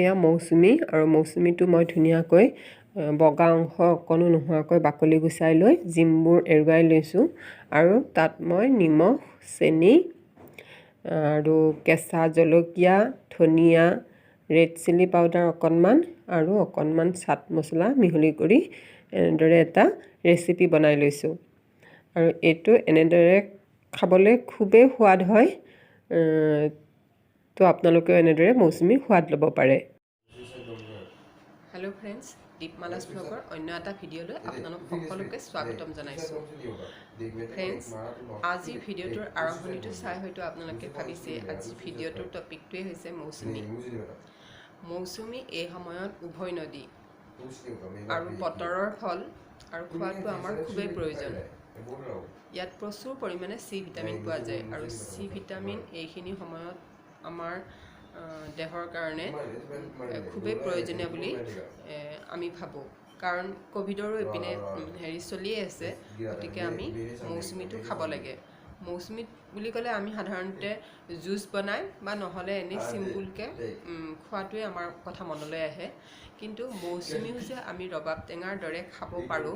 এয়া মৌচুমী আৰু মৌচুমীটো মই ধুনীয়াকৈ বগা অংশ অকণো নোহোৱাকৈ বাকলি গুচাই লৈ জিমবোৰ এৰুৱাই লৈছোঁ আৰু তাত মই নিমখ চেনি আৰু কেঁচা জলকীয়া ধনিয়া ৰেড চিলি পাউডাৰ অকণমান আৰু অকণমান চাট মছলা মিহলি কৰি এনেদৰে এটা ৰেচিপি বনাই লৈছোঁ আৰু এইটো এনেদৰে খাবলৈ খুবেই সোৱাদ হয় তো আপোনালোকেও এনেদৰে মৌচুমীৰ সোৱাদ ল'ব পাৰে। হেল্ল' ফ্ৰেণ্ডছ, দীপমালাছ ব্লগৰ অন্য এটা ভিডিঅ'লৈ আপোনালোক সকলোকে স্বাগতম জনাইছোঁ। ফ্ৰেণ্ডছ, আজিৰ ভিডিঅ'টোৰ আৰম্ভণিটো চাই হয়তো আপোনালোকে ভাবিছে আজিৰ ভিডিঅ'টোৰ টপিকটোৱে হৈছে মৌচুমী। মৌচুমী এই সময়ত উভৈ নদী আৰু বতৰৰ ফল আৰু খোৱাটো আমাৰ খুবেই প্ৰয়োজন। ইয়াত প্ৰচুৰ পৰিমাণে চি ভিটামিন পোৱা যায় আৰু চি ভিটামিন এইখিনি সময়ত আমাৰ দেহৰ কাৰণে খুবেই প্ৰয়োজনীয় বুলি আমি ভাবোঁ, কাৰণ ক'ভিডৰো ইপিনে চলিয়ে আছে, গতিকে আমি মৌচুমীটো খাব লাগে। মৌচুমী বুলি ক'লে আমি সাধাৰণতে জুচ বনাই বা নহ'লে এনেই চিম্পুলকৈ খোৱাটোৱে আমাৰ কথা মনলৈ আহে, কিন্তু মৌচুমীও যে আমি ৰবাব টেঙাৰ দৰে খাব পাৰোঁ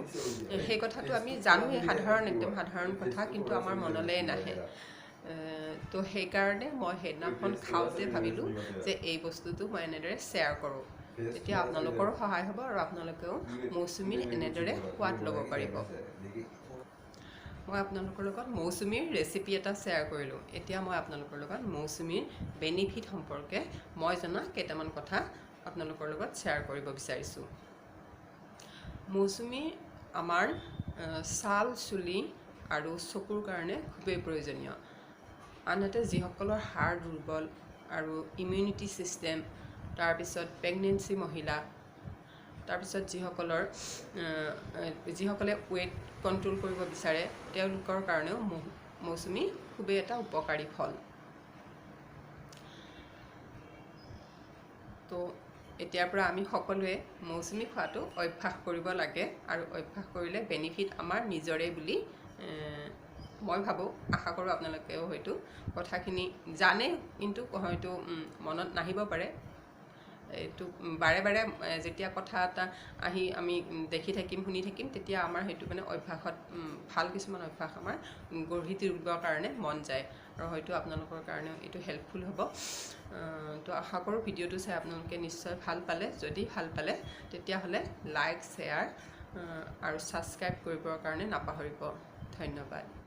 সেই কথাটো আমি জানোৱেই, একদম সাধাৰণ কথা, কিন্তু আমাৰ মনলৈ নাহে। তো সেইকাৰণে মই সেইদিনাখন খাওঁতে ভাবিলোঁ যে এই বস্তুটো মই এনেদৰে শ্বেয়াৰ কৰোঁ, তেতিয়া আপোনালোকৰো সহায় হ'ব আৰু আপোনালোকেও মৌচুমীৰ এনেদৰে সোৱাদ ল'ব পাৰিব। মই আপোনালোকৰ লগত মৌচুমীৰ ৰেচিপি এটা শ্বেয়াৰ কৰিলোঁ। এতিয়া মই আপোনালোকৰ লগত মৌচুমীৰ বেনিফিট সম্পৰ্কে মই জনা কেইটামান কথা আপোনালোকৰ লগত শ্বেয়াৰ কৰিব বিচাৰিছোঁ। মৌচুমী আমাৰ ছাল চুলি আৰু চকুৰ কাৰণে খুবেই প্ৰয়োজনীয়। আনহাতে যিসকলৰ হাড় দুৰ্বল আৰু ইমিউনিটি ছিষ্টেম, তাৰপিছত প্ৰেগনেঞ্চি মহিলা, তাৰপিছত যিসকলে ৱেইট কণ্ট্ৰল কৰিব বিচাৰে তেওঁলোকৰ কাৰণেও মৌচুমী খুবেই এটা উপকাৰী ফল। তো এতিয়াৰ পৰা আমি সকলোৱে মৌচুমী খোৱাটো অভ্যাস কৰিব লাগে আৰু অভ্যাস কৰিলে বেনিফিট আমাৰ নিজৰে বুলি মই ভাবোঁ, আশা কৰোঁ আপোনালোকেও হয়তো কথাখিনি জানে, কিন্তু হয়তো মনত নাহিব পাৰে। এইটো বাৰে বাৰে যেতিয়া কথা এটা আহি আমি দেখি থাকিম শুনি থাকিম, তেতিয়া আমাৰ সেইটো মানে অভ্যাসত ভাল কিছুমান অভ্যাস আমাৰ গঢ়ি তুলিবৰ কাৰণে মন যায় আৰু হয়তো আপোনালোকৰ কাৰণেও এইটো হেল্পফুল হ'ব। তো আশা কৰোঁ ভিডিঅ'টো চাই আপোনালোকে নিশ্চয় ভাল পালে। যদি ভাল পালে তেতিয়াহ'লে লাইক শ্বেয়াৰ আৰু ছাবস্ক্ৰাইব কৰিবৰ কাৰণে নাপাহৰিব। ধন্যবাদ।